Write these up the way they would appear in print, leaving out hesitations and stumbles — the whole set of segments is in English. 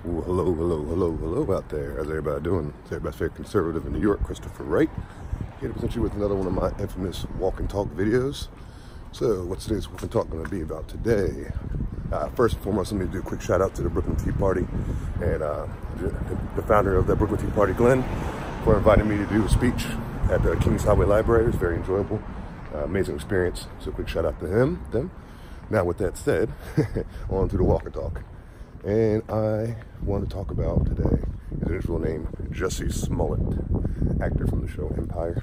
Well, hello out there. How's everybody doing? Is everybody favorite conservative in New York, Christopher Wright, here to present you with another one of my infamous walk and talk videos. So, what's today's walk and talk going to be about today? First and foremost, let me do a quick shout out to the Brooklyn Tea Party and the founder of the Brooklyn Tea Party, Glenn, for inviting me to do a speech at the Kings Highway Library. It was very enjoyable, amazing experience. So, quick shout out to them. Now, with that said, on to the walk and talk. And I want to talk about today his real name, Jussie Smollett, actor from the show Empire.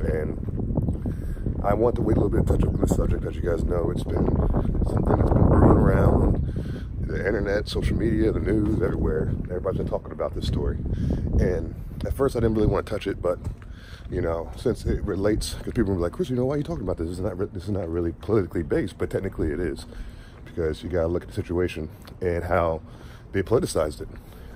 And I want to wait a little bit to touch up on this subject. As you guys know, it's been something that's been brewing around the internet, social media, the news, everywhere. Everybody's been talking about this story. And at first I didn't really want to touch it, but you know, since it relates, because people were like, Chris, you know, why are you talking about this? This is not really politically based, but technically it is. Because you got to look at the situation and how they politicized it.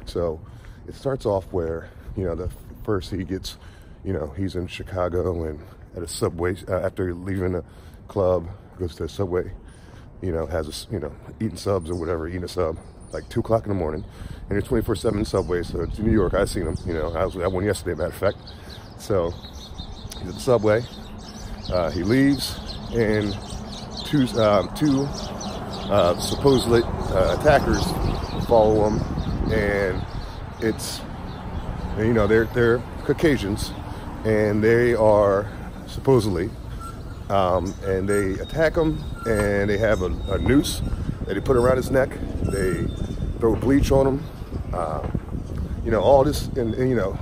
So it starts off where, you know, the first he gets, you know, he's in Chicago and at a Subway, after leaving a club, goes to a Subway, you know, has a, you know, eating subs or whatever, eating a sub, like 2 o'clock in the morning. And it's 24/7 Subway, so it's in New York. I've seen them, you know, I was at one yesterday, matter of fact. So he's at the Subway, he leaves, and two supposedly attackers follow him, and it's, you know, they're Caucasians, and they are supposedly, and they attack him, and they have a noose that they put around his neck. They throw bleach on him, you know, all this, and you know,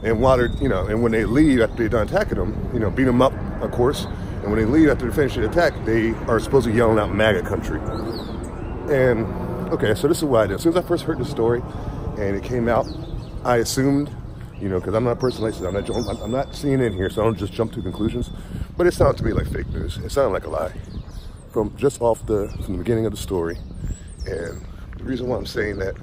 and while they're, you know, and when they leave after they're done attacking him, you know, beat him up, of course. And when they leave after they finish the attack, they are supposedly yelling out MAGA country. And, okay, so this is what I did. As soon as I first heard the story and it came out, I assumed, you know, because I'm not a person like that, I'm not seeing it here, so I don't just jump to conclusions. But it sounded to me like fake news. It sounded like a lie from the beginning of the story. And the reason why I'm saying that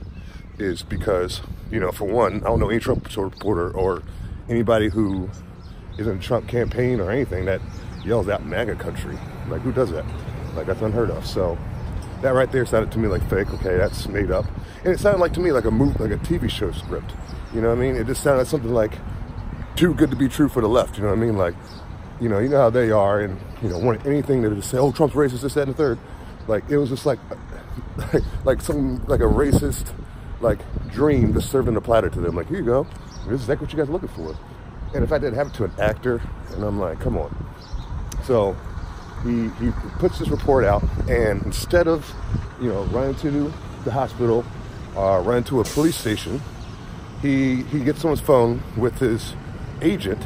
is because, you know, for one, I don't know any Trump supporter or anybody who is in the Trump campaign or anything that yells out MAGA country. Like, who does that? Like, that's unheard of. So that right there sounded to me like fake. Okay, that's made up. And it sounded like to me like a TV show script. You know what I mean? It just sounded like something like too good to be true for the left. You know what I mean? Like, you know how they are, and you know, want anything to just say, oh, Trump's racist, this, that, and the third. Like, it was just like some like a racist like dream just served in a platter to them. Like, here you go. This is exactly what you guys are looking for. And the fact that it happened to an actor, and I'm like, come on. So he puts this report out, and instead of, you know, running to the hospital or running to a police station, he gets on his phone with his agent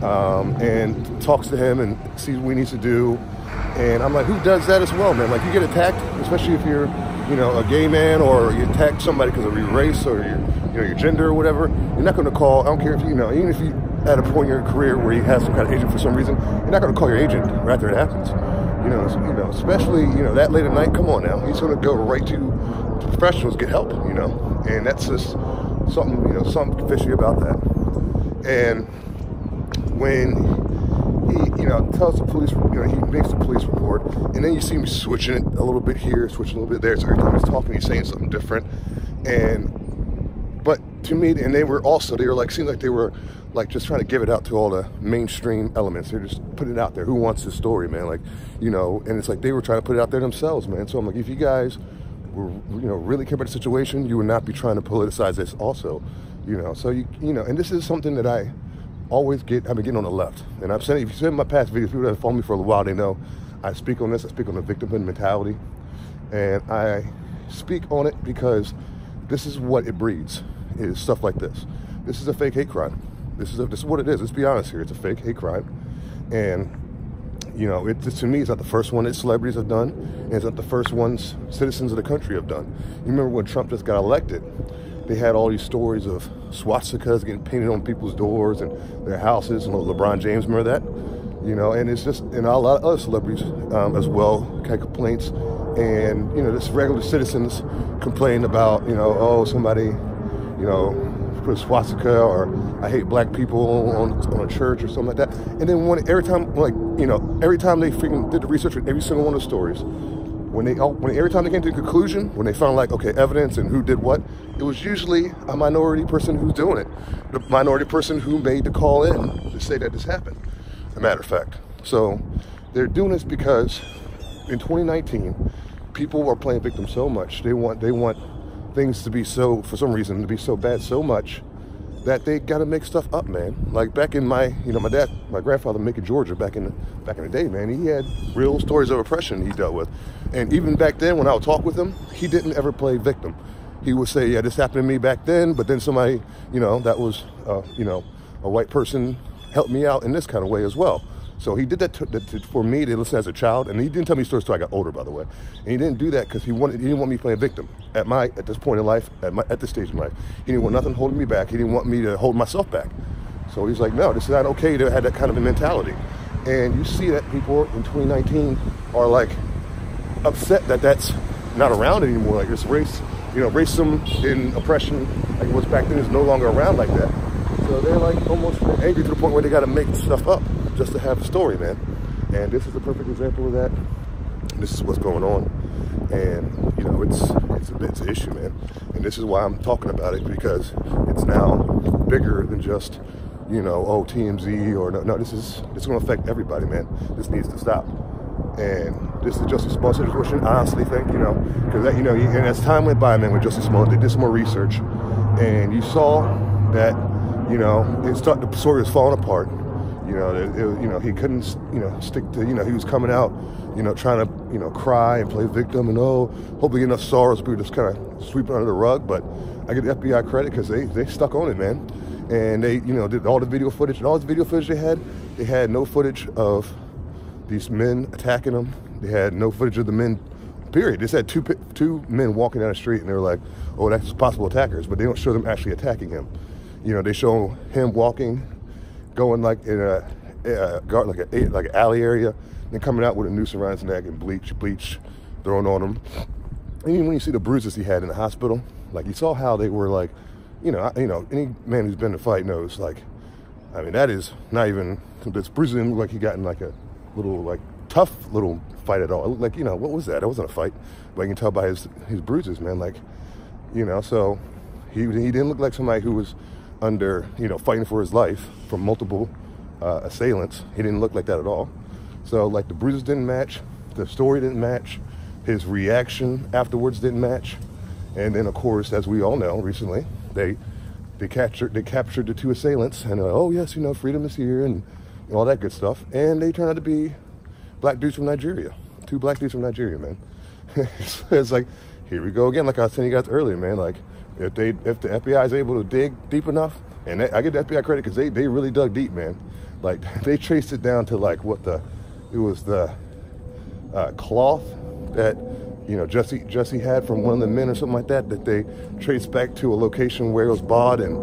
and talks to him and sees what he needs to do. And I'm like, who does that as well, man? Like, you get attacked, especially if you're, you know, a gay man, or you attack somebody because of your race or your gender or whatever. You're not going to call. I don't care if you know, even if you at a point in your career where you have some kind of agent for some reason, you're not going to call your agent right after it happens. You know, especially, you know, that late at night. Come on now, he's going to go right to professionals, get help. You know, and that's just something, you know, something fishy about that. And when he, you know, tells the police, you know, he makes the police report, and then you see him switching it a little bit here, switching a little bit there. So every time he's talking, he's saying something different. But to me, and they were like, seemed like they were like just trying to give it out to all the mainstream elements. They're just putting it out there. Who wants this story, man? Like, you know, and it's like they were trying to put it out there themselves, man. So I'm like, if you guys were, you know, really care about the situation, you would not be trying to politicize this also, you know. So, you know, and this is something that I always I've been getting on the left. And I've said, if you see my past videos, people that have followed me for a while, they know I speak on this. I speak on the victimhood mentality. And I speak on it because this is what it breeds, is stuff like this. This is a fake hate crime. This is what it is. Let's be honest here. It's a fake hate crime. And, you know, to me, it's not the first one that celebrities have done. And it's not the first ones citizens of the country have done. You remember when Trump just got elected, they had all these stories of swastikas getting painted on people's doors and their houses. And LeBron James, remember that? You know, and it's just, and a lot of other celebrities as well, kind of complaints. And, you know, just regular citizens complain about, you know, oh, somebody, you know, put a swastika, or I hate black people on a church or something like that. And then every time they freaking did the research with every single one of the stories, every time they came to a conclusion, when they found like, okay, evidence and who did what, it was usually a minority person who's doing it. The minority person who made the call in to say that this happened, as a matter of fact. So they're doing this because in 2019, people are playing victim so much. They want things to be so, for some reason, to be so bad so much that they got to make stuff up, man. Like back in my grandfather Macon, Georgia, back in the day, man, he had real stories of oppression he dealt with. And even back then, when I would talk with him, he didn't ever play victim. He would say, yeah, this happened to me back then, but then somebody, that was, a white person helped me out in this kind of way as well. So he did that for me to listen as a child, and he didn't tell me stories until I got older, by the way. And he didn't do that because he didn't want me playing victim at this point in life, at this stage in life. He didn't want nothing holding me back. He didn't want me to hold myself back. So he's like, no, this is not okay to have that kind of a mentality. And you see that people in 2019 are like upset that that's not around anymore. Like this racism and oppression, like it was back then, is no longer around like that. So they're like almost angry to the point where they got to make stuff up just to have a story, man. And this is a perfect example of that. This is what's going on, and it's an issue, man. And this is why I'm talking about it, because it's now bigger than just TMZ or no. This is going to affect everybody, man. This needs to stop. And this is Jussie Smollett situation. I honestly think, because and as time went by, man, with Jussie Smollett, they did some more research, and you saw that the story was falling apart. He couldn't, stick to, he was coming out, trying to, cry and play victim and, hopefully enough sorrows, people just kind of sweep it under the rug. But I give the FBI credit because they stuck on it, man. And they, did all the video footage, and all the video footage they had no footage of these men attacking them. They had no footage of the men, period. They said two men walking down the street, and they were like, oh, that's possible attackers, but they don't show them actually attacking him. They show him walking, going like in like an alley area, then coming out with a noose around his neck and bleach thrown on him. And even when you see the bruises he had in the hospital, like you saw how they were like, any man who's been in a fight knows, like, I mean, that is not even, this bruises didn't look like he got in like a little, like, tough little fight at all. It looked like, what was that? It wasn't a fight. But you can tell by his bruises, man, like, so he didn't look like somebody who was under, fighting for his life from multiple assailants. He didn't look like that at all. So, like, the bruises didn't match, the story didn't match, his reaction afterwards didn't match. And then, of course, as we all know, recently, they captured the two assailants, and oh yes, freedom is here, and all that good stuff. And they turned out to be black dudes from Nigeria, two black dudes from Nigeria, man. It's like, here we go again, like I was telling you guys earlier, man. Like, if the FBI is able to dig deep enough, and I give the FBI credit because they really dug deep, man. Like, they traced it down to like it was the cloth that Jussie had from one of the men or something like that they traced back to a location where it was bought, and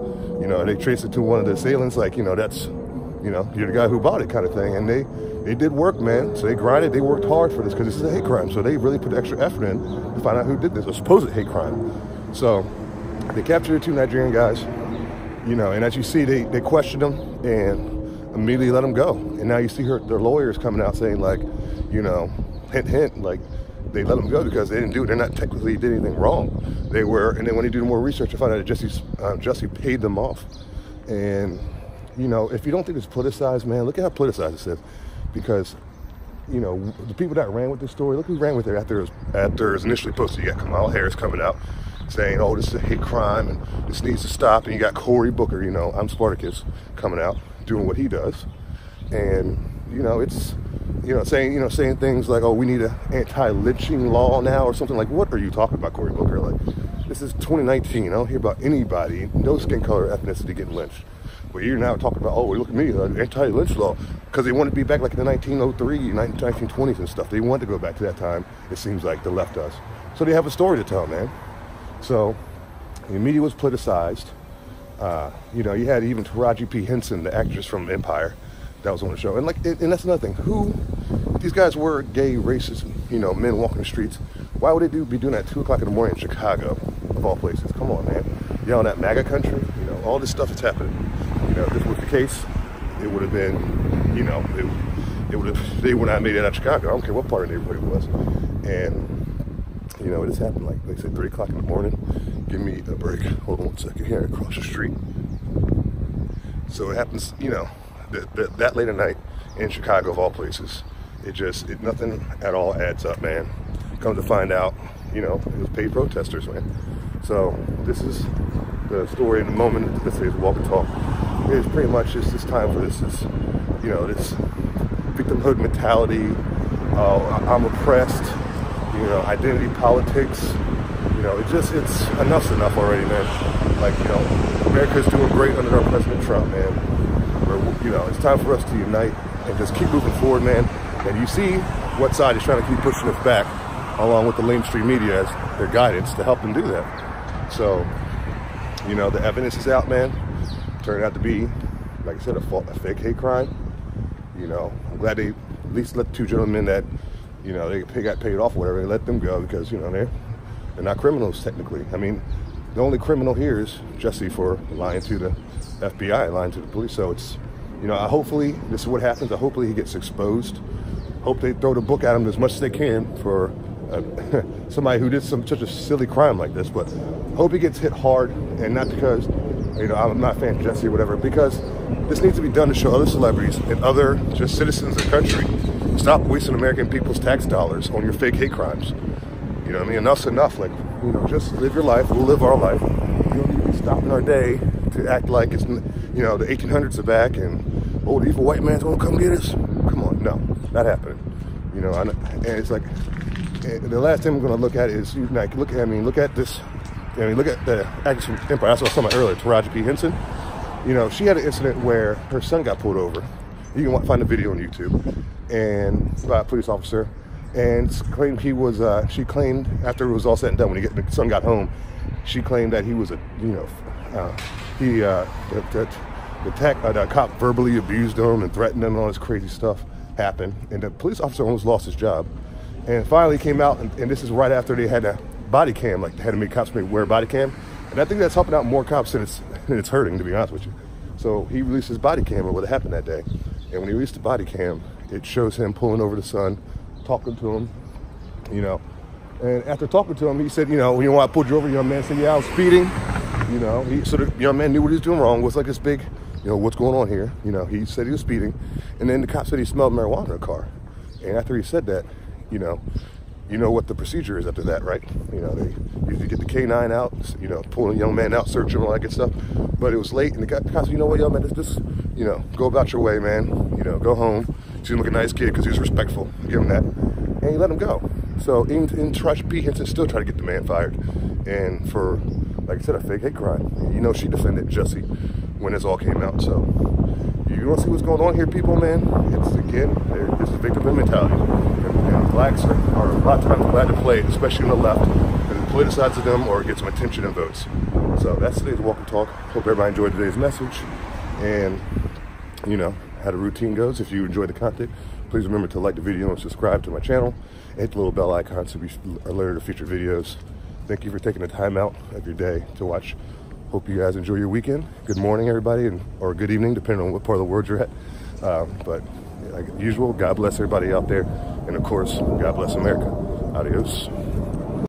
they traced it to one of the assailants, like, that's you're the guy who bought it, kind of thing. And they did work, man. So they worked hard for this, because this is a hate crime. So they really put extra effort in to find out who did this, a supposed hate crime. So they captured the two Nigerian guys, and as you see, they questioned them and immediately let them go. And now you see their lawyers coming out saying, like, hint, hint, like, they let them go because they didn't do it. They're not technically did anything wrong. They were, and then when they do more research, they find out that Jussie paid them off. And if you don't think it's politicized, man, look at how politicized this is. Because the people that ran with this story, look who ran with it after it was initially posted. You got Kamala Harris coming out saying, oh, this is a hate crime and this needs to stop. And you got Cory Booker, I'm Spartacus, coming out doing what he does. And it's saying things like, oh, we need an anti-lynching law now or something. Like, what are you talking about, Cory Booker? Like, this is 2019. I don't hear about anybody, no skin color, ethnicity getting lynched. But you're now talking about, oh, look at me, anti-lynch law. Because they wanted to be back like in the 1903, 1920s and stuff. They wanted to go back to that time, it seems like, the left does. So they have a story to tell, man. So the media was politicized. You had even Taraji P. Henson, the actress from Empire, that was on the show. And and that's another thing. These guys were gay, racist, men walking the streets. Why would they be doing that at 2 o'clock in the morning in Chicago, of all places? Come on, man. Y'all in that MAGA country, all this stuff is happening. If this was the case, it would have been, they would not have made it out of Chicago. I don't care what part of the neighborhood it was. And You know, it has happened like they said, 3 o'clock in the morning. Give me a break. Hold on 1 second here, across the street. So it happens, you know, that late at night in Chicago of all places. Nothing at all adds up, man. Come to find out, you know, it was paid protesters, man. So this is the story in the moment. Let's say it's walk and talk. It's pretty much just this time for this is, you know, this victimhood mentality. I'm oppressed. You know, identity politics. You know, it's enough's enough already, man. Like, you know, America's doing great under our President Trump, man. You know, it's time for us to unite and just keep moving forward, man. And you see what side is trying to keep pushing us back, along with the mainstream media as their guidance to help them do that. So, you know, the evidence is out, man. Turned out to be, like I said, a fake hate crime. You know, I'm glad they at least let 2 gentlemen that, you know, they got paid off or whatever, they let them go because, you know, they're not criminals technically. I mean, the only criminal here is Jussie for lying to the FBI, lying to the police. So it's, you know, hopefully this is what happens. Hopefully he gets exposed. Hope they throw the book at him as much as they can for somebody who did such a silly crime like this. But hope he gets hit hard, and not because, you know, I'm not a fan of Jussie or whatever, because this needs to be done to show other celebrities and other just citizens of the country, stop wasting American people's tax dollars on your fake hate crimes. You know what I mean? Enough's enough. Like, you know, just live your life. We'll live our life. You don't need to be stopping our day to act like it's, you know, the 1800s are back and, oh, the evil white man's gonna come get us. Come on, no, not happening. You know, and it's like, the last thing I'm gonna look at is, like, look at this. I mean, look at the actress from Empire. That's what I was talking about earlier, Taraji P. Henson. You know, she had an incident where her son got pulled over. You can find the video on YouTube, and by a police officer, and claimed he was. She claimed after it was all said and done, when the son got home, she claimed that he was a, you know, the cop verbally abused him and threatened him, and all this crazy stuff happened, and the police officer almost lost his job. And finally came out, and this is right after they had a body cam, like they had to make cops wear a body cam. And I think that's helping out more cops than it's hurting, to be honest with you. So he released his body cam of what happened that day. And when he released the body cam, it shows him pulling over the son, talking to him, you know. And after talking to him, he said, you know, I pulled you over, young man said, yeah, I was speeding. You know, so the young man knew what he was doing wrong. It was like this big, you know, what's going on here? You know, he said he was speeding. And then the cop said he smelled marijuana in the car. And after he said that, you know what the procedure is after that, right? You know, they usually get the K9 out, you know, pull a young man out, search him, all that good stuff. But it was late, and the cop said, you know what, young man, just, you know, go about your way, man. You know, go home. Seemed like a nice kid because he was respectful. Give him that. And he let him go. So in Taraji P. Henson still tried to get the man fired. And for, like I said, a fake hate crime. You know, she defended Jussie when this all came out. So you want to see what's going on here, people, man? It's, again, this is victim mentality. And blacks are a lot of times glad to play, especially on the left, and politicize them or get some attention and votes. So that's today's Walk and Talk. Hope everybody enjoyed today's message. And, you know, how the routine goes. If you enjoyed the content, please remember to like the video and subscribe to my channel. And hit the little bell icon to be alerted to future videos. Thank you for taking the time out of your day to watch. Hope you guys enjoy your weekend. Good morning, everybody, or good evening, depending on what part of the world you're at. But like usual, God bless everybody out there. And of course, God bless America. Adios.